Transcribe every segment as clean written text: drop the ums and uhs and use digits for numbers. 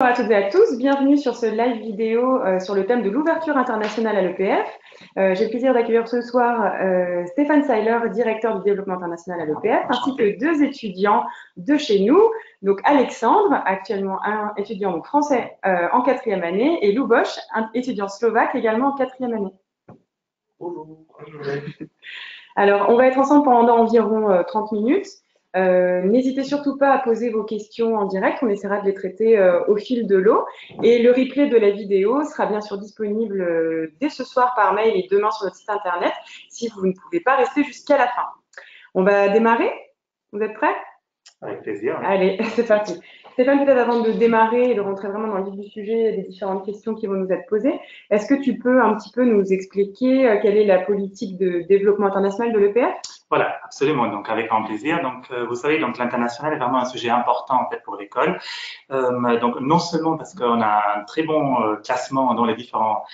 Bonjour à toutes et à tous, bienvenue sur ce live vidéo sur le thème de l'ouverture internationale à l'EPF. J'ai le plaisir d'accueillir ce soir Stéphane Seiler, directeur du développement international à l'EPF, ainsi que deux étudiants de chez nous, donc Alexandre, actuellement un étudiant donc français en 4e année, et Luboš, un étudiant slovaque également en 4e année. Bonjour. Alors, on va être ensemble pendant environ 30 minutes. N'hésitez surtout pas à poser vos questions en direct, on essaiera de les traiter au fil de l'eau. Et le replay de la vidéo sera bien sûr disponible dès ce soir par mail et demain sur notre site internet si vous ne pouvez pas rester jusqu'à la fin. On va démarrer? Vous êtes prêts? Avec plaisir. Allez, c'est parti. Stéphane, peut-être avant de démarrer et de rentrer vraiment dans le vif du sujet des différentes questions qui vont nous être posées, est-ce que tu peux un petit peu nous expliquer quelle est la politique de développement international de l'EPF? Voilà, absolument. Donc, avec grand plaisir. Donc, vous savez, donc l'international est vraiment un sujet important en fait pour l'école. Donc, non seulement parce qu'on a un très bon classement dans les différents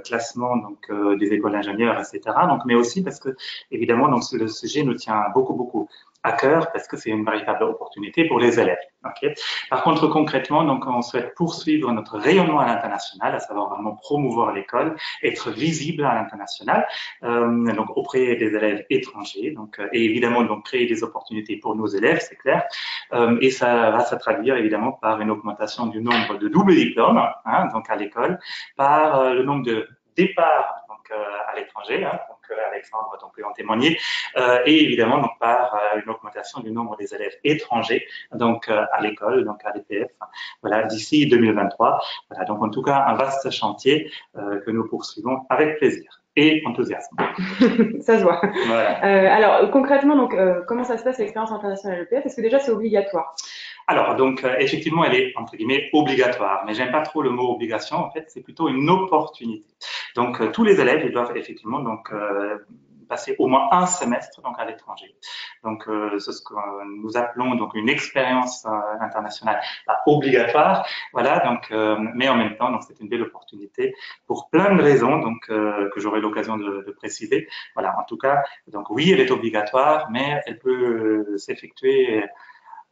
classements donc des écoles d'ingénieurs, etc. Donc, mais aussi parce que évidemment, donc le sujet nous tient beaucoup à cœur parce que c'est une véritable opportunité pour les élèves. Okay. Par contre, concrètement, donc on souhaite poursuivre notre rayonnement à l'international, à savoir vraiment promouvoir l'école, être visible à l'international, donc auprès des élèves étrangers, donc et évidemment donc créer des opportunités pour nos élèves, c'est clair, et ça va se traduire évidemment par une augmentation du nombre de doubles diplômes, hein, donc à l'école, par le nombre de départs donc à l'étranger, hein, donc Alexandre donc peut en témoigner, et évidemment donc par une augmentation du nombre des élèves étrangers donc à l'école, donc à l'EPF, voilà d'ici 2023. Voilà donc en tout cas un vaste chantier que nous poursuivons avec plaisir et enthousiasme. Ça se voit. Voilà. Alors concrètement, donc comment ça se passe l'expérience internationale à l'EPF? Est-ce que déjà c'est obligatoire? Alors, donc, effectivement, elle est, entre guillemets, obligatoire, mais j'aime pas trop le mot obligation, en fait, c'est plutôt une opportunité. Donc, tous les élèves, ils doivent effectivement, donc, passer au moins un semestre, donc, à l'étranger. Donc, c'est ce que nous appelons, donc, une expérience internationale pas obligatoire, voilà, donc, mais en même temps, donc, c'est une belle opportunité pour plein de raisons, donc, que j'aurai l'occasion de préciser. Voilà, en tout cas, donc, oui, elle est obligatoire, mais elle peut s'effectuer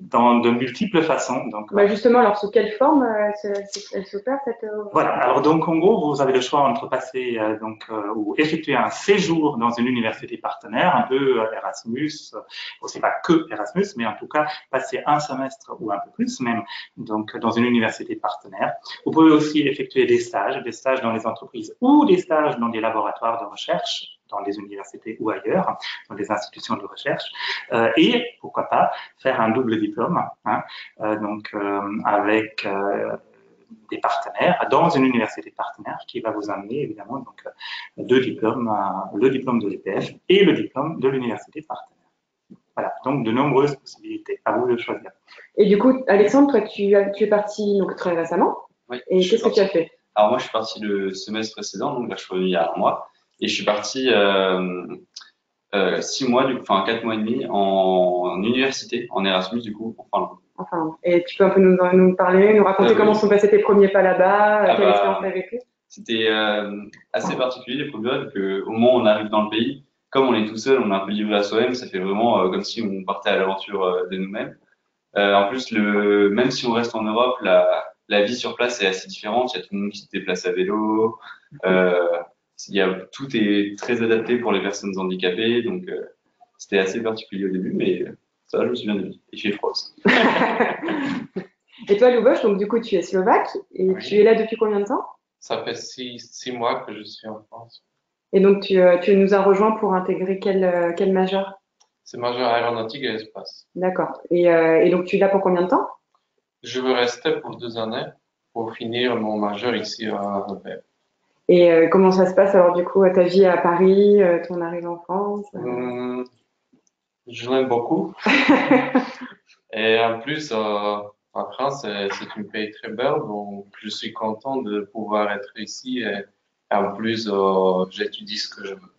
dans de multiples façons. Donc, bah justement, alors sous quelle forme elle s'opère cette voilà. Alors donc en gros, vous avez le choix entre passer ou effectuer un séjour dans une université partenaire, un peu Erasmus, c'est pas que Erasmus, mais en tout cas passer un semestre ou un peu plus même donc dans une université partenaire. Vous pouvez aussi effectuer des stages dans les entreprises ou des stages dans des laboratoires de recherche dans les universités ou ailleurs, dans des institutions de recherche, et pourquoi pas faire un double diplôme, hein, avec des partenaires dans une université partenaire qui va vous amener évidemment donc deux diplômes, le diplôme de l'EPF et le diplôme de l'université partenaire. Voilà, donc de nombreuses possibilités. À vous de choisir. Et du coup, Alexandre, toi, tu es parti donc très récemment. Oui. Et qu'est-ce que tu as fait? Alors moi, je suis parti le semestre précédent, donc là, je suis revenu il y a un mois, et je suis parti 6 mois, enfin 4 mois et demi en université, en Erasmus du coup, en Finlande. Enfin, et tu peux un peu nous parler, nous raconter comment sont passés tes premiers pas là-bas, quelle expérience tu as vécue? C'était assez particulier les premiers pas, qu'au moment où on arrive dans le pays, comme on est tout seul, on est un peu livré à soi-même, ça fait vraiment comme si on partait à l'aventure de nous-mêmes. En plus, même si on reste en Europe, la vie sur place est assez différente. Il y a tout le monde qui se déplace à vélo. Tout est très adapté pour les personnes handicapées. Donc, c'était assez particulier au début, mais ça, je me suis bien amusé. Et il fait froid aussi. Et toi, Luboš, donc du coup, tu es slovaque et Oui. tu es là depuis combien de temps? Ça fait six mois que je suis en France. Et donc, tu nous as rejoint pour intégrer quel major? C'est majeur aéronautique et espace. D'accord. Et donc, tu es là pour combien de temps? Je veux rester pour 2 années pour finir mon majeur ici à Robert. Et comment ça se passe alors du coup, ta vie à Paris, ton arrivée en France? Je l'aime beaucoup. Et en plus, la France, c'est un pays très belle, donc je suis content de pouvoir être ici. Et en plus, j'étudie ce que je veux.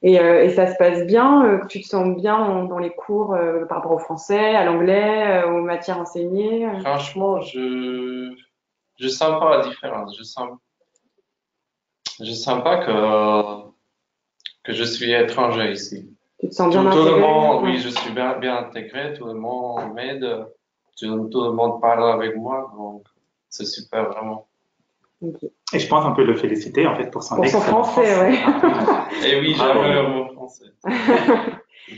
Et ça se passe bien? Tu te sens bien dans les cours par rapport au français, à l'anglais, aux matières enseignées? Franchement, je sens pas la différence. Je sens pas que je suis étranger ici. Tu te sens bien Tout le intégré? monde, Ouais. oui, je suis bien intégré, tout le monde m'aide, tout le monde parle avec moi, donc c'est super, vraiment. Okay. Et je pense qu'on peut le féliciter en fait pour son français, oui. Et oui, j'adore mon français.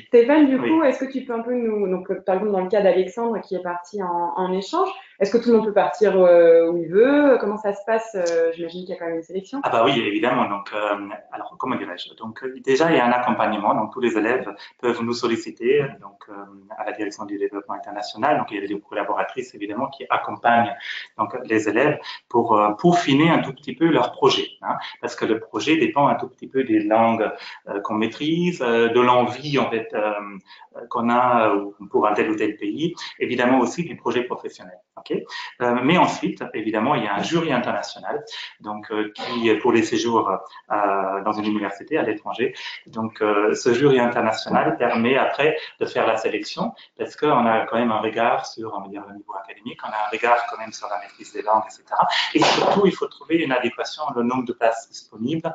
Stéphane, du coup, Oui. est-ce que tu peux un peu nous, donc par exemple dans le cas d'Alexandre qui est parti en échange, est-ce que tout le monde peut partir où il veut? Comment ça se passe? J'imagine qu'il y a quand même une sélection. Ah bah oui, évidemment. Donc, alors comment dirais-je? Donc déjà il y a un accompagnement. Donc tous les élèves peuvent nous solliciter. Donc à la direction du développement international. Donc il y a des collaboratrices évidemment qui accompagnent donc les élèves pour peaufiner un tout petit peu leur projet, hein, parce que le projet dépend un tout petit peu des langues qu'on maîtrise, de l'envie en fait qu'on a pour un tel ou tel pays. Évidemment aussi du projet professionnel. Ok. Mais ensuite évidemment il y a un jury international. Donc qui pour les séjours dans une université à l'étranger. Donc ce jury international permet après de faire la sélection parce qu'on a quand même un regard sur, on va dire, le niveau académique, on a un regard quand même sur la maîtrise des langues, etc. Et surtout, il faut trouver une adéquation le nombre de places disponibles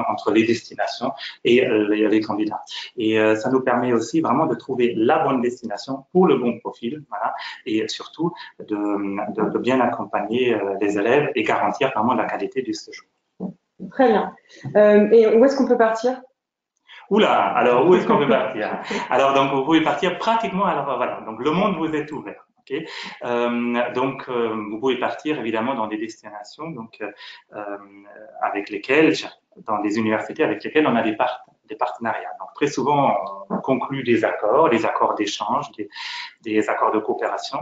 entre les destinations et les candidats. Et ça nous permet aussi vraiment de trouver la bonne destination pour le bon profil, voilà, et surtout de bien accompagner les élèves et garantir vraiment la qualité du séjour. Très bien. Et où est-ce qu'on peut partir? Oula, alors où est-ce qu'on peut partir? Alors donc vous pouvez partir pratiquement, alors voilà, donc le monde vous est ouvert. Okay, donc vous pouvez partir évidemment dans des destinations donc avec lesquelles, dans des universités avec lesquelles on a des partenariats. Donc très souvent on conclut des accords d'échange, des accords de coopération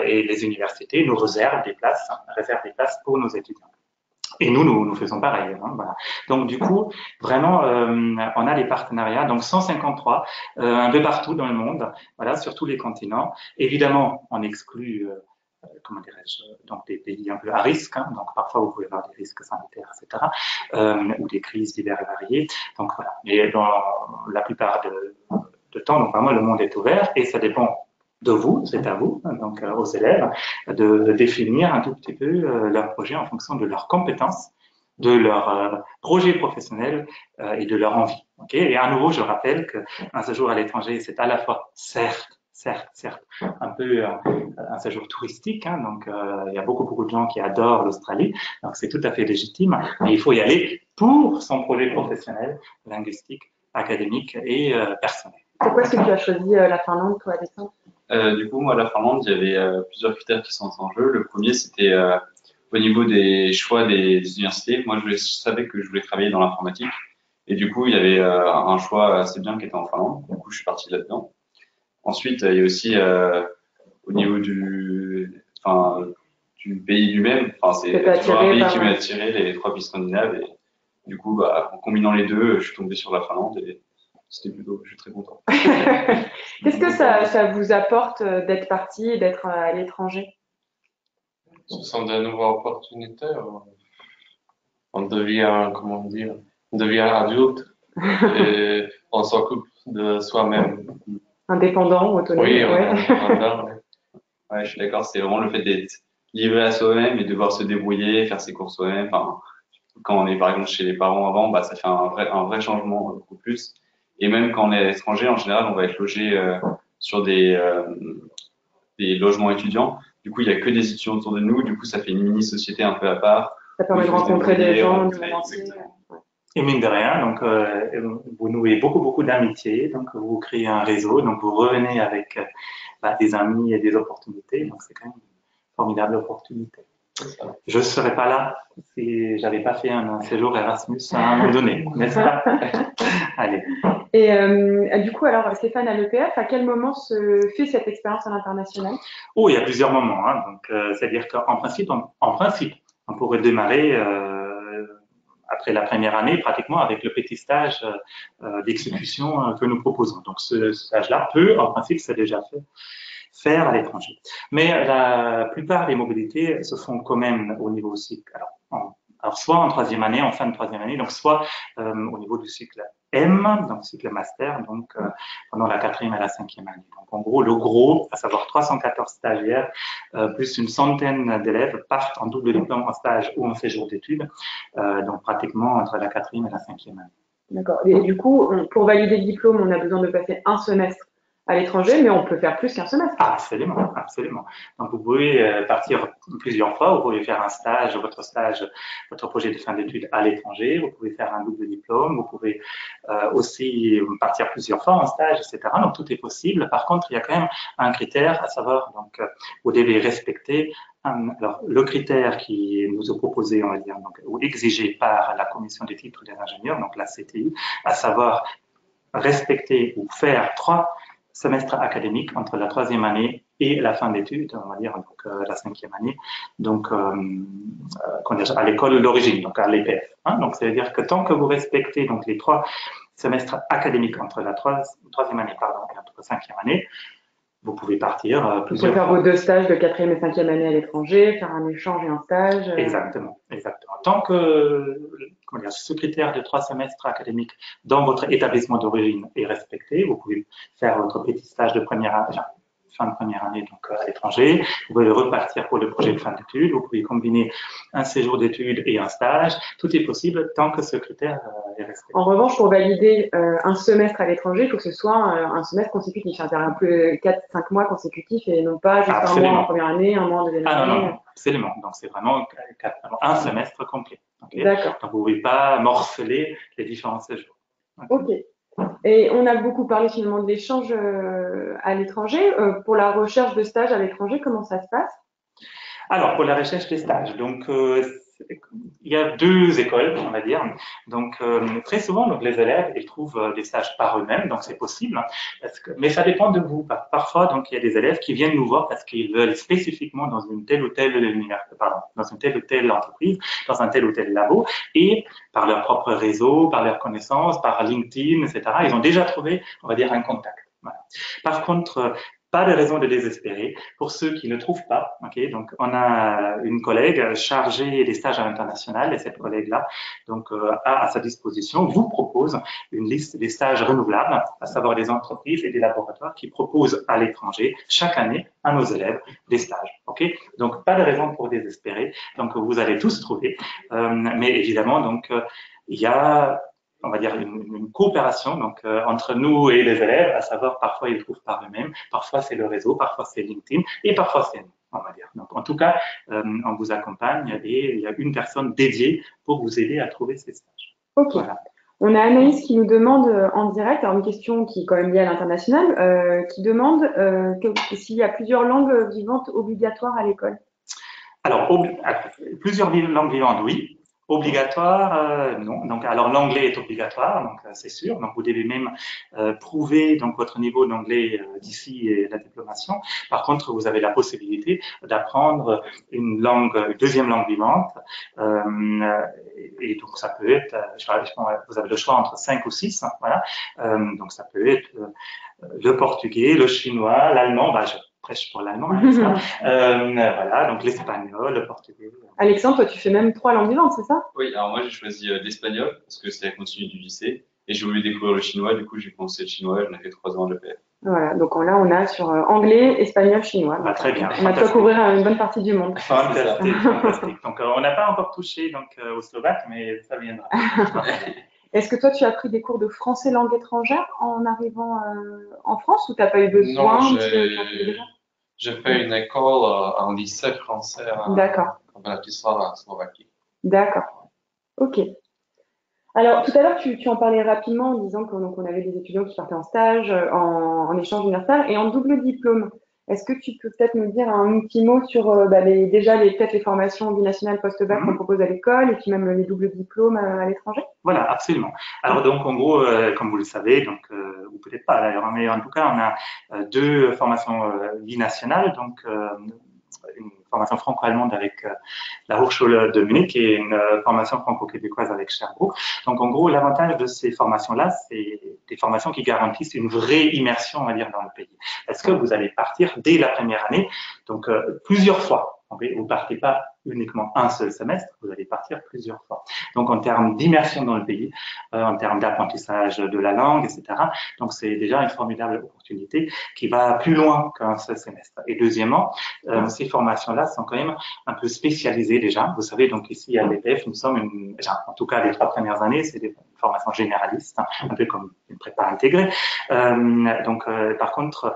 et les universités nous réservent des places pour nos étudiants. Et nous faisons pareil. Hein, voilà. Donc, du coup, vraiment, on a des partenariats, donc 153, un peu partout dans le monde, voilà, sur tous les continents. Évidemment, on exclut, comment dirais-je, donc des pays un peu à risque. Hein, donc, parfois, vous pouvez avoir des risques sanitaires, etc., ou des crises diverses et variées. Donc, voilà. Et dans la plupart de temps, donc vraiment, le monde est ouvert et ça dépend de vous, c'est à vous, donc aux élèves, de définir un tout petit peu leur projet en fonction de leurs compétences, de leur projet professionnel et de leur envie. Okay, et à nouveau, je rappelle qu'un séjour à l'étranger, c'est à la fois, certes, un peu un séjour touristique. Hein, donc, il y a beaucoup de gens qui adorent l'Australie. Donc, c'est tout à fait légitime. Mais il faut y aller pour son projet professionnel, linguistique, académique et personnel. Pourquoi est-ce que tu as choisi la Finlande, toi, Alexandre? Du coup, moi, la Finlande, il y avait plusieurs critères qui sont en jeu. Le premier, c'était au niveau des choix des universités. Moi, je savais que je voulais travailler dans l'informatique. Et du coup, il y avait un choix assez bien qui était en Finlande. Du coup, je suis parti là-dedans. Ensuite, il y a aussi au niveau du pays lui-même. Enfin, c'est toujours un pays qui m'a attiré, les trois pays scandinaves. Et du coup, bah, en combinant les deux, je suis tombé sur la Finlande et je suis très content. Qu'est-ce que ça vous apporte d'être parti et d'être à l'étranger? Ce sont de nouvelles opportunités. On devient, comment dire, on devient adulte et on s'occupe de soi-même. Indépendant, autonome. Oui, indépendant. Ouais, je suis d'accord. C'est vraiment le fait d'être livré à soi-même et de devoir se débrouiller, faire ses courses soi-même. Enfin, quand on est par exemple chez les parents avant, bah ça fait un vrai changement beaucoup plus. Et même quand on est à l'étranger, en général, on va être logé sur des logements étudiants. Du coup, il y a que des étudiants autour de nous. Du coup, ça fait une mini société un peu à part. Ça permet de rencontrer des gens du monde entier. Et mine de rien, donc vous nouez beaucoup d'amitié, donc vous créez un réseau, donc vous revenez avec des amis et des opportunités. Donc c'est quand même une formidable opportunité. Je ne serais pas là si j'avais pas fait un séjour Erasmus à un moment donné, n'est-ce pas? Allez. Et du coup, alors Stéphane, à l'EPF, à quel moment se fait cette expérience à l'international? Oh, il y a plusieurs moments. Hein. Donc, c'est-à-dire qu'en principe, on pourrait démarrer après la première année, pratiquement avec le petit stage d'exécution que nous proposons. Donc, ce stage-là peut, en principe, c'est déjà fait, faire à l'étranger. Mais la plupart des mobilités se font quand même au niveau cycle. Alors soit en troisième année, en fin de troisième année, donc soit au niveau du cycle M, donc cycle master, donc pendant la quatrième et la cinquième année. Donc en gros, le gros, à savoir 314 stagiaires, plus une centaine d'élèves partent en double diplôme en stage ou en séjour d'études, donc pratiquement entre la quatrième et la cinquième année. D'accord. Et du coup, pour valider le diplôme, on a besoin de passer un semestre à l'étranger, mais on peut faire plus qu'un semestre. Absolument, absolument. Donc, vous pouvez partir plusieurs fois, vous pouvez faire un stage, votre projet de fin d'études à l'étranger, vous pouvez faire un double diplôme, vous pouvez aussi partir plusieurs fois en stage, etc. Donc, tout est possible. Par contre, il y a quand même un critère, à savoir, donc, vous devez respecter alors, le critère qui nous est proposé, on va dire, donc, ou exigé par la Commission des titres des ingénieurs, donc la CTI, à savoir respecter ou faire 3 semestres académiques entre la 3e année et la fin d'études, on va dire donc, la 5e année, donc à l'école d'origine, donc à l'EPF. Hein, donc, ça veut dire que tant que vous respectez donc les 3 semestres académiques entre la 3e année pardon, et la 5e année, vous pouvez partir plusieurs fois. Vous pouvez faire vos 2 stages de 4e et 5e année à l'étranger, faire un échange et un stage. Exactement, exactement. Tant que ce critère de 3 semestres académiques dans votre établissement d'origine est respecté, vous pouvez faire votre petit stage de fin de première année donc à l'étranger. Vous pouvez repartir pour le projet de fin d'études. Vous pouvez combiner un séjour d'études et un stage. Tout est possible tant que ce critère est respecté. En revanche, pour valider un semestre à l'étranger, il faut que ce soit un semestre consécutif, c'est-à-dire un peu 4-5 mois consécutifs et non pas juste un mois en première année, un mois en deuxième année. Non, absolument. Donc, c'est vraiment un semestre complet. Okay. D'accord. Donc, vous ne pouvez pas morceler les différents séjours. Ok. Et on a beaucoup parlé finalement de l'échange à l'étranger. Pour la recherche de stage à l'étranger, comment ça se passe? Alors, pour la recherche des stages, donc il y a 2 écoles, on va dire. Donc, très souvent, donc, les élèves, ils trouvent des stages par eux-mêmes, donc c'est possible. Mais ça dépend de vous. Parfois, donc, il y a des élèves qui viennent nous voir parce qu'ils veulent spécifiquement dans une telle ou telle dans une telle ou telle entreprise, dans un tel ou tel labo, et par leur propre réseau, par leurs connaissances, par LinkedIn, etc., ils ont déjà trouvé, on va dire, un contact. Voilà. Par contre, pas de raison de désespérer. Pour ceux qui ne trouvent pas, donc on a une collègue chargée des stages à l'international et cette collègue-là donc a à sa disposition, vous propose une liste des stages renouvelables, à savoir des entreprises et des laboratoires qui proposent à l'étranger chaque année à nos élèves des stages. Donc pas de raison pour désespérer. Donc vous allez tous trouver, mais évidemment donc il y a on va dire une coopération donc entre nous et les élèves, à savoir parfois ils trouvent par eux-mêmes, parfois c'est le réseau, parfois c'est LinkedIn et parfois c'est nous, on va dire. Donc en tout cas, on vous accompagne et il y a une personne dédiée pour vous aider à trouver ces stages. Ok. Voilà. On a Anaïs qui nous demande en direct, alors une question qui est quand même liée à l'international, qui demande s'il y a plusieurs langues vivantes obligatoires à l'école. Alors, plusieurs langues vivantes, oui. Obligatoire, non. Donc, alors l'anglais est obligatoire, donc c'est sûr. Donc, vous devez même prouver donc votre niveau d'anglais d'ici la diplomation. Par contre, vous avez la possibilité d'apprendre une deuxième langue vivante. Et donc, ça peut être, vous avez le choix entre 5 ou 6. Voilà. Donc, ça peut être le portugais, le chinois, l'allemand. Je prêche pour l'allemand, voilà, donc l'espagnol, le portugais. Alexandre, toi, tu fais même 3 langues vivantes, c'est ça? Oui, alors moi, j'ai choisi l'espagnol parce que c'est la continue du lycée et j'ai voulu découvrir le chinois, du coup, j'ai commencé le chinois, j'en ai fait 3 ans de l'EPF. Voilà, donc là, on a sur anglais, espagnol, chinois. Donc, très bien. On a de couvrir une bonne partie du monde. Fantastique, fantastique. Donc, on n'a pas encore touché au slovaque, mais ça viendra. Est-ce que toi, tu as pris des cours de français langue étrangère en arrivant en France ou tu n'as pas eu besoin? Non, j'ai fait une école, un lycée français en Bratislava, en Slovaquie. D'accord. Ok. Alors, tout à l'heure, tu en parlais rapidement en disant qu'on avait des étudiants qui partaient en stage, en échange universitaire et en double diplôme. Est-ce que tu peux peut-être nous dire un petit mot sur peut-être les formations binationales post-bac qu'on propose à l'école et puis même les doubles diplômes à l'étranger? Voilà, absolument. Alors donc en gros, comme vous le savez, donc ou peut-être pas d'ailleurs, mais en tout cas on a 2 formations binationales, donc une formation franco-allemande avec la Hochschule de Munich et une formation franco-québécoise avec Sherbrooke. Donc en gros, l'avantage de ces formations-là, c'est des formations qui garantissent une vraie immersion, on va dire, dans le pays. Est-ce que vous allez partir dès la première année, donc plusieurs fois? Vous partez pas uniquement un seul semestre, vous allez partir plusieurs fois. Donc, en termes d'immersion dans le pays, en termes d'apprentissage de la langue, etc. Donc, c'est déjà une formidable opportunité qui va plus loin qu'un seul semestre. Et deuxièmement, ces formations-là sont quand même un peu spécialisées déjà. Vous savez, donc ici à l'EPF, nous sommes, en tout cas les 3 premières années, c'est des formations généralistes, un peu comme une prépa intégrée. Par contre,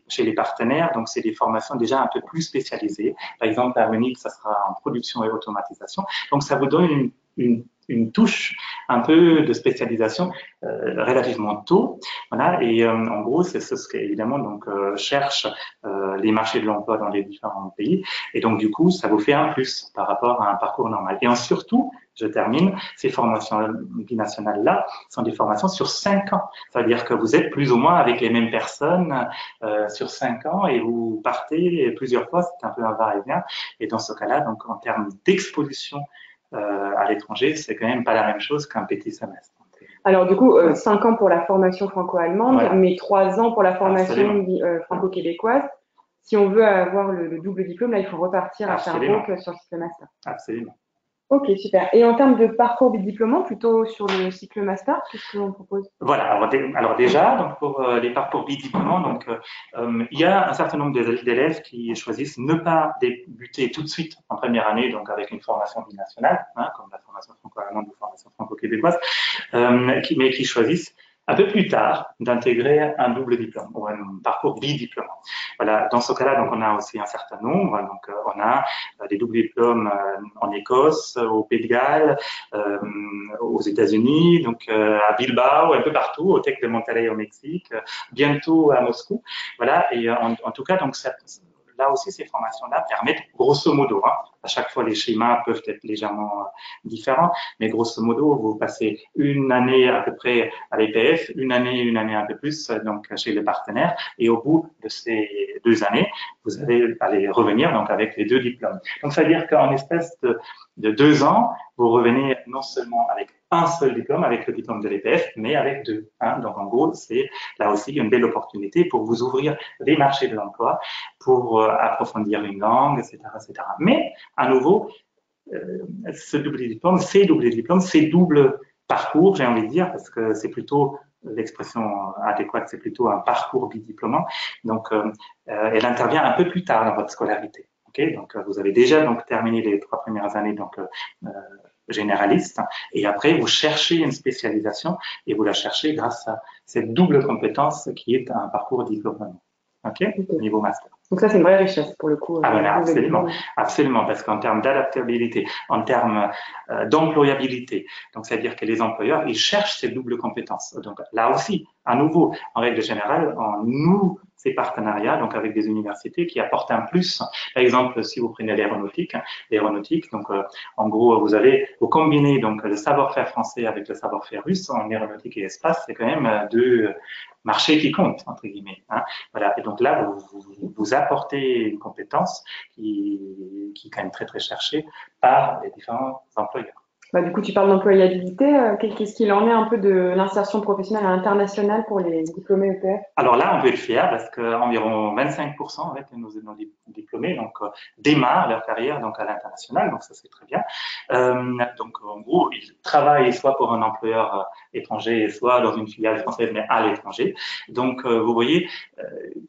chez les partenaires, donc c'est des formations déjà un peu plus spécialisées. Par exemple, à Munich, ça sera en production et automatisation. Donc, ça vous donne une touche un peu de spécialisation relativement tôt. Voilà. Et en gros, c'est ce qu'évidemment donc cherchent les marchés de l'emploi dans les différents pays. Et donc, du coup, ça vous fait un plus par rapport à un parcours normal. Et surtout, je termine, ces formations binationales-là sont des formations sur 5 ans. Ça veut dire que vous êtes plus ou moins avec les mêmes personnes sur 5 ans et vous partez plusieurs fois, c'est un peu un va-et-vient. Et dans ce cas-là, donc en termes d'exposition à l'étranger, c'est quand même pas la même chose qu'un petit semestre. Alors du coup, 5 ans pour la formation franco-allemande, Voilà. mais 3 ans pour la formation franco-québécoise. Si on veut avoir le double diplôme, là, il faut repartir à Sherbrooke sur le cycle master. Absolument. Ok, super. Et en termes de parcours bidiplômant, plutôt sur le cycle master, qu'est-ce que l'on propose? Voilà. Alors déjà, donc pour les parcours bidiplômants, donc il y a un certain nombre d'élèves qui choisissent ne pas débuter tout de suite en première année, donc avec une formation binationale, comme la formation franco-allemande ou la formation franco-québécoise, mais qui choisissent un peu plus tard d'intégrer un double diplôme ou un parcours bidiplômant. Voilà, dans ce cas-là, donc on a aussi un certain nombre. Donc on a des doubles diplômes en Écosse, au Pays de Galles, aux États-Unis, donc à Bilbao, un peu partout, au Tec de Monterrey au Mexique, bientôt à Moscou. Voilà, et en tout cas, donc là aussi, ces formations-là permettent, grosso modo, à chaque fois les schémas peuvent être légèrement différents, mais grosso modo, vous passez une année à peu près à l'EPF, une année un peu plus, donc chez les partenaires, et au bout de ces 2 années, vous allez revenir donc avec les 2 diplômes. Donc, ça veut dire qu'en espèce de 2 ans, vous revenez non seulement avec un seul diplôme, avec le diplôme de l'EPF, mais avec 2. Donc, en gros, c'est là aussi une belle opportunité pour vous ouvrir les marchés de l'emploi, pour approfondir une langue, etc., etc. Mais, à nouveau, ces double parcours, j'ai envie de dire, parce que c'est plutôt l'expression adéquate, c'est plutôt un parcours bidiplômant. Donc, elle intervient un peu plus tard dans votre scolarité. Okay, donc, vous avez déjà donc terminé les 3 premières années donc généraliste, et après vous cherchez une spécialisation et vous la cherchez grâce à cette double compétence qui est un parcours diplômant. Ok, niveau master. Donc ça, c'est une vraie richesse pour le coup. Voilà, absolument, absolument, parce qu'en termes d'adaptabilité, en termes d'employabilité, donc c'est-à-dire que les employeurs, ils cherchent ces doubles compétences. Donc là aussi, à nouveau, en règle générale, on noue ces partenariats, donc avec des universités qui apportent un plus. Par exemple, si vous prenez l'aéronautique, donc en gros, vous combinez donc le savoir-faire français avec le savoir-faire russe en aéronautique et espace, c'est quand même 2 marchés qui comptent entre guillemets. Voilà, et donc là, vous apportez une compétence qui est quand même très très cherchée par les différents employeurs. Du coup, tu parles d'employabilité. Qu'est-ce qu'il en est un peu de l'insertion professionnelle à l'international pour les diplômés EPF? Alors là, on peut être fier parce qu'environ 25% en fait, de nos diplômés donc, démarrent leur carrière donc, à l'international, donc ça c'est très bien. Donc en gros, ils travaillent soit pour un employeur étranger, soit dans une filiale française, mais à l'étranger. Donc vous voyez,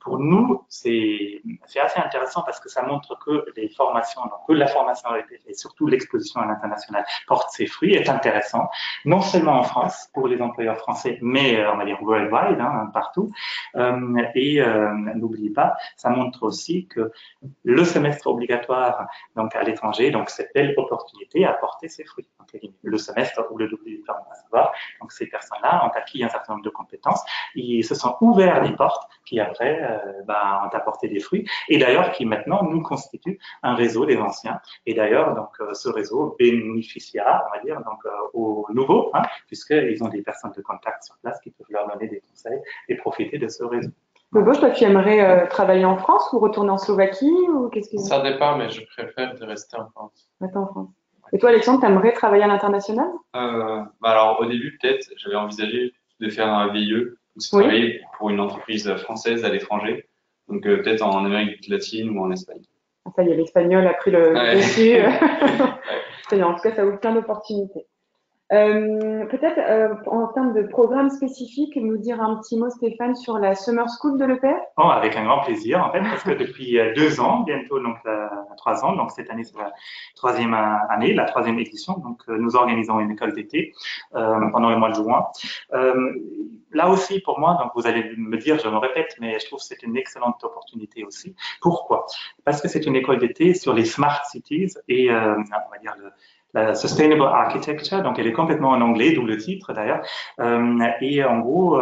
pour nous, c'est assez intéressant parce que ça montre que les formations, donc que la formation et surtout l'exposition à l'international porte ses fruits, est intéressant, non seulement en France pour les employeurs français, mais on va dire worldwide, partout. Et n'oubliez pas, ça montre aussi que le semestre obligatoire donc à l'étranger, donc cette belle opportunité a porté ses fruits. Donc, le semestre ou le double diplôme, on va savoir. Donc ces personnes-là ont acquis un certain nombre de compétences, ils se sont ouverts des portes qui après ont apporté des fruits et d'ailleurs qui maintenant nous constituent un réseau des anciens. Et d'ailleurs donc ce réseau bénéficiera, on va dire, donc aux nouveaux, puisqu'ils ont des personnes de contact sur place qui peuvent leur donner des conseils et profiter de ce réseau. Bosch, toi, tu aimerais travailler en France ou retourner en Slovaquie ou qu'est-ce que... Ça dépend, mais je préfère de rester en France. Rester en France. Et toi, Alexandre, tu aimerais travailler à l'international? Alors, au début, peut-être, j'avais envisagé de faire un VIE, donc travailler pour une entreprise française à l'étranger, donc peut-être en Amérique latine ou en Espagne. Ça y est, l'espagnol a pris le Ouais. dessus. C'est bien, en tout cas, ça ouvre plein d'opportunités. Peut-être en termes de programme spécifique, nous dire un petit mot, Stéphane, sur la Summer School de l'EPF? Oh, avec un grand plaisir, en fait, parce que depuis 2 ans, bientôt, donc 3 ans, donc cette année, c'est la troisième année, la troisième édition. Donc, nous organisons une école d'été pendant le mois de juin. Là aussi, pour moi, donc vous allez me dire, je me répète, mais je trouve que c'est une excellente opportunité aussi. Pourquoi? Parce que c'est une école d'été sur les smart cities et, on va dire, la Sustainable Architecture, donc elle est complètement en anglais, d'où le titre d'ailleurs. Et en gros,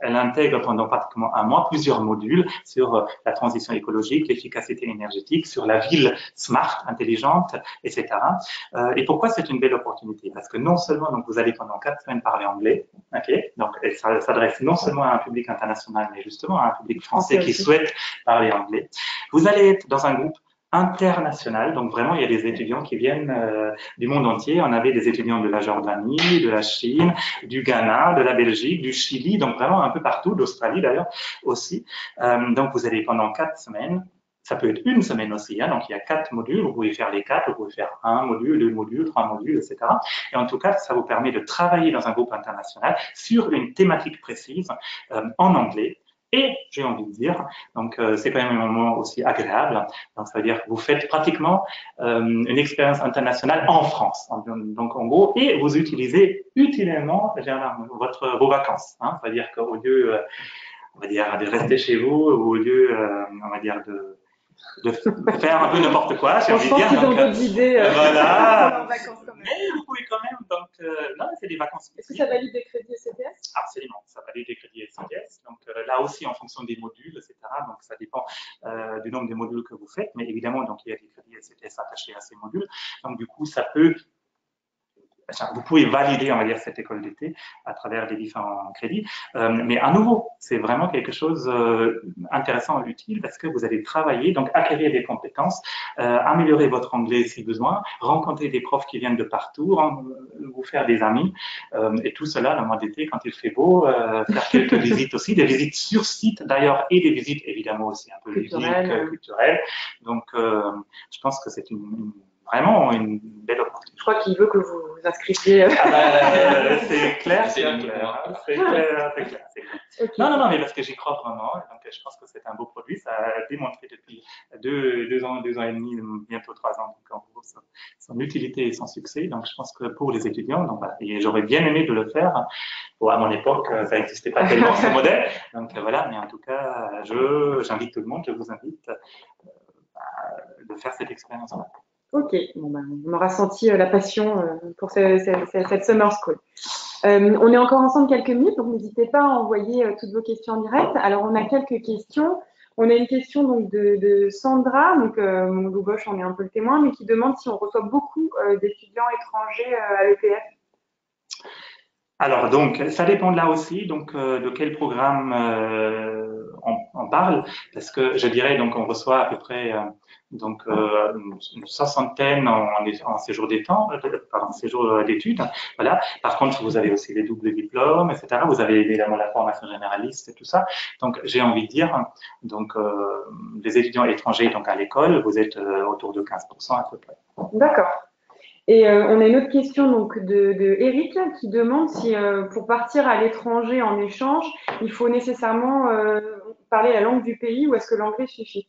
elle intègre pendant pratiquement un mois plusieurs modules sur la transition écologique, l'efficacité énergétique, sur la ville smart, intelligente, etc. Et pourquoi c'est une belle opportunité? Parce que non seulement donc vous allez pendant 4 semaines parler anglais, ok, donc elle s'adresse non seulement à un public international, mais justement à un public français qui souhaite parler anglais. Vous allez être dans un groupe international, donc vraiment il y a des étudiants qui viennent du monde entier. On avait des étudiants de la Jordanie, de la Chine, du Ghana, de la Belgique, du Chili, donc vraiment un peu partout, d'Australie d'ailleurs aussi. Donc vous allez pendant 4 semaines. Ça peut être une semaine aussi, hein, donc il y a 4 modules, vous pouvez faire les 4, vous pouvez faire un module, 2 modules, 3 modules, etc. Et en tout cas, ça vous permet de travailler dans un groupe international sur une thématique précise en anglais. Et j'ai envie de dire, donc c'est quand même un moment aussi agréable. Donc ça veut dire que vous faites pratiquement une expérience internationale en France. Donc en gros, et vous utilisez utilement vos vacances. Hein, c'est-à-dire qu'au lieu, on va dire, de rester chez vous, ou au lieu, on va dire, de faire un peu n'importe quoi, j'ai envie de dire. Je pense qu'ils ont d'autres idées voilà. en vacances quand même. Mais vous pouvez quand même, donc, non, c'est des vacances. Est-ce que ça valide des crédits ECTS? Absolument, ça valide des crédits ECTS. Donc là aussi, en fonction des modules, etc. Donc ça dépend du nombre de modules que vous faites, mais évidemment, donc il y a des crédits ECTS attachés à ces modules. Donc du coup, ça peut vous pouvez valider, on va dire, cette école d'été à travers les différents crédits. Mais à nouveau, c'est vraiment quelque chose d'intéressant et utile parce que vous allez travailler, donc acquérir des compétences, améliorer votre anglais si besoin, rencontrer des profs qui viennent de partout, vous faire des amis. Et tout cela, le mois d'été, quand il fait beau, faire quelques visites aussi, des visites sur site d'ailleurs et des visites évidemment aussi un peu culturelles. Donc, je pense que c'est vraiment une belle opportunité. Je crois qu'il veut que vous vous inscriviez. C'est clair, c'est clair. Okay. Non, mais parce que j'y crois vraiment. Donc, je pense que c'est un beau produit. Ça a démontré depuis 2 ans et demi, bientôt 3 ans, donc en gros, son utilité et son succès. Donc, je pense que pour les étudiants, donc, voilà. Et j'aurais bien aimé de le faire. Bon, à mon époque, ça n'existait pas tellement, ce modèle. Donc, voilà. Mais en tout cas, j'invite tout le monde, je vous invite de faire cette expérience-là. Ok, bon, ben, on aura senti la passion pour cette Summer School. On est encore ensemble quelques minutes, donc n'hésitez pas à envoyer toutes vos questions en direct. Alors, on a quelques questions. On a une question donc de Sandra, donc mon Lou Bosch en est un peu le témoin, mais qui demande si on reçoit beaucoup d'étudiants étrangers à l'EPF. Alors, donc, ça dépend de là aussi, donc, de quel programme on parle, parce que je dirais, donc, on reçoit à peu près, donc, une soixantaine en séjour séjour d'études, voilà. Par contre, vous avez aussi les doubles diplômes, etc. Vous avez évidemment la formation généraliste et tout ça. Donc, j'ai envie de dire, donc, les étudiants étrangers, donc, à l'école, vous êtes autour de 15% à peu près. D'accord. Et on a une autre question donc de Eric qui demande si pour partir à l'étranger en échange, il faut nécessairement parler la langue du pays ou est-ce que l'anglais suffit?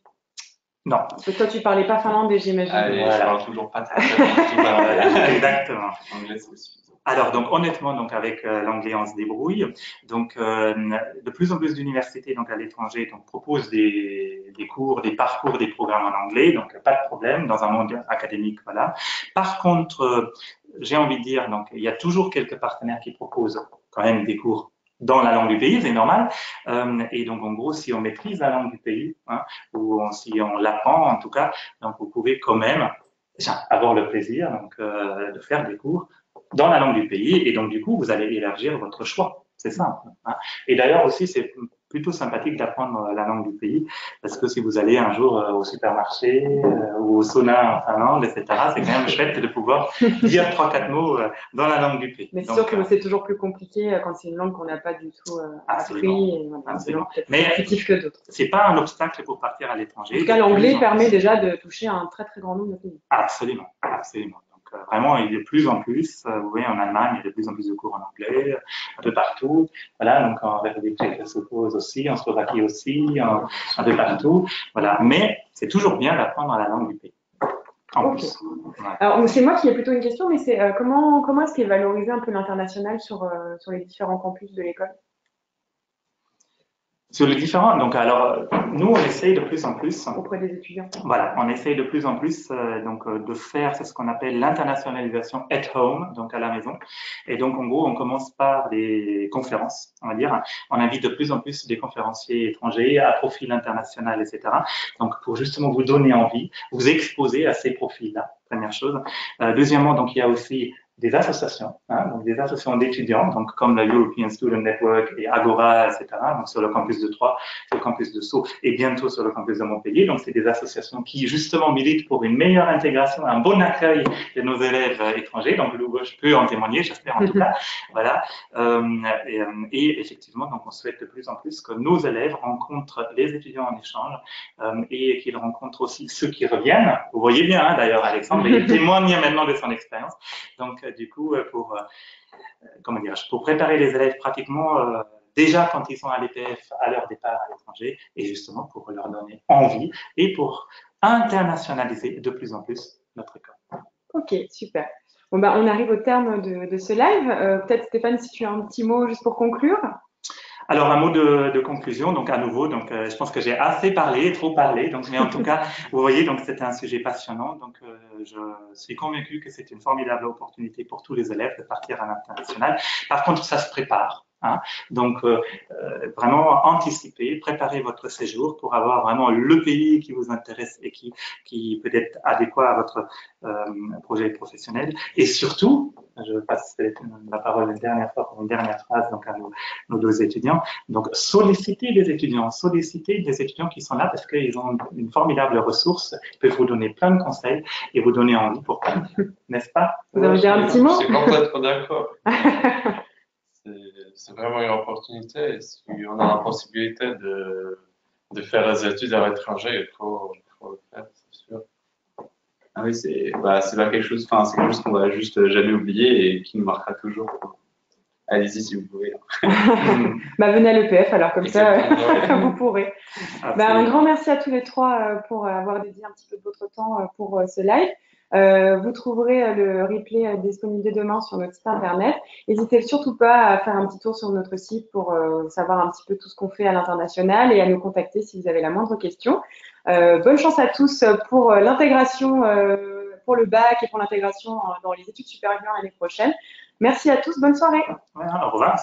Non. Parce que toi, tu parlais pas finlandais, j'imagine. Allez, voilà. Je parle toujours pas très bien. Exactement. Anglais, c'est aussi. Alors, donc, honnêtement, donc, avec l'anglais, on se débrouille. Donc, de plus en plus d'universités, donc, à l'étranger, donc, proposent des cours, des parcours, des programmes en anglais. Donc, pas de problème dans un monde académique, voilà. Par contre, j'ai envie de dire, donc, il y a toujours quelques partenaires qui proposent quand même des cours dans la langue du pays, c'est normal. Et donc, en gros, si on maîtrise la langue du pays, hein, ou si on l'apprend, en tout cas, donc, vous pouvez quand même avoir le plaisir, donc, de faire des cours dans la langue du pays, et donc du coup, vous allez élargir votre choix. C'est simple. Hein. Et d'ailleurs aussi, c'est plutôt sympathique d'apprendre la langue du pays, parce que si vous allez un jour au supermarché ou au sauna en Finlande, etc., c'est quand même chouette de pouvoir dire 3-4 mots dans la langue du pays. Mais c'est sûr que c'est toujours plus compliqué quand c'est une langue qu'on n'a pas du tout appris. Et voilà, c'est plus intuitif que d'autres. C'est pas un obstacle pour partir à l'étranger. En tout cas, l'anglais permet déjà de toucher un très très grand nombre de pays. Absolument, absolument. Vraiment, et de plus en plus, vous voyez, en Allemagne, il y a de plus en plus de cours en anglais, un peu partout. Voilà, donc en République tchèque, ça se pose aussi, en Slovaquie aussi, un peu partout. Voilà, mais c'est toujours bien d'apprendre la langue du pays. En plus. Ouais. Alors, c'est moi qui ai plutôt une question, mais c'est comment est-ce qu'est valorisé un peu l'international sur les différents campus de l'école? Sur les différents, donc alors nous on essaye de plus en plus auprès des étudiants. Voilà, on essaye de plus en plus de faire ce qu'on appelle l'internationalisation at home, donc à la maison. Et donc en gros on commence par des conférences, on va dire. On invite de plus en plus des conférenciers étrangers à profil international, etc. Donc pour justement vous donner envie, vous exposer à ces profils-là. Première chose. Deuxièmement, donc il y a aussi des associations, donc des associations d'étudiants, donc comme la European Student Network et Agora, etc., donc sur le campus de Troyes, sur le campus de Sceaux et bientôt sur le campus de Montpellier. Donc, c'est des associations qui, justement, militent pour une meilleure intégration, un bon accueil de nos élèves étrangers. Donc, Lou Gauche peut en témoigner, j'espère en tout cas. Voilà. Et effectivement, donc, on souhaite de plus en plus que nos élèves rencontrent les étudiants en échange et qu'ils rencontrent aussi ceux qui reviennent. Vous voyez bien, d'ailleurs, Alexandre, il témoigne maintenant de son expérience. Donc, du coup, pour préparer les élèves pratiquement déjà quand ils sont à l'EPF à leur départ à l'étranger et justement pour leur donner envie et pour internationaliser de plus en plus notre école. Ok, super. Bon, bah, on arrive au terme de ce live. Peut-être Stéphane, si tu as un petit mot juste pour conclure. Alors, un mot de conclusion, donc à nouveau, donc je pense que j'ai assez parlé, trop parlé, donc mais en tout cas, vous voyez, donc c'était un sujet passionnant, donc je suis convaincu que c'est une formidable opportunité pour tous les élèves de partir à l'international. Par contre, ça se prépare. Donc, vraiment anticiper, préparer votre séjour pour avoir vraiment le pays qui vous intéresse et qui peut être adéquat à votre projet professionnel. Et surtout, je passe la parole une dernière fois pour une dernière phrase donc à nos deux étudiants. Donc, sollicitez des étudiants qui sont là parce qu'ils ont une formidable ressource, ils peuvent vous donner plein de conseils et vous donner envie pour n'est-ce pas? Vous avez déjà un petit mot? Je suis complètement d'accord. C'est vraiment une opportunité. Si on a la possibilité de faire des études à l'étranger, il faut le faire, c'est sûr. Ah oui, c'est quelque chose qu'on va juste jamais oublier et qui nous marquera toujours. Allez-y si vous pouvez. Venez à l'EPF, alors comme exactement. Ça, vous pourrez. Un grand merci à tous les trois pour avoir dédié un petit peu de votre temps pour ce live. Vous trouverez le replay disponible dès demain sur notre site internet. N'hésitez surtout pas à faire un petit tour sur notre site pour savoir un petit peu tout ce qu'on fait à l'international et à nous contacter si vous avez la moindre question. Bonne chance à tous pour l'intégration, pour le bac et pour l'intégration dans les études supérieures l'année prochaine. Merci à tous, bonne soirée. Au revoir.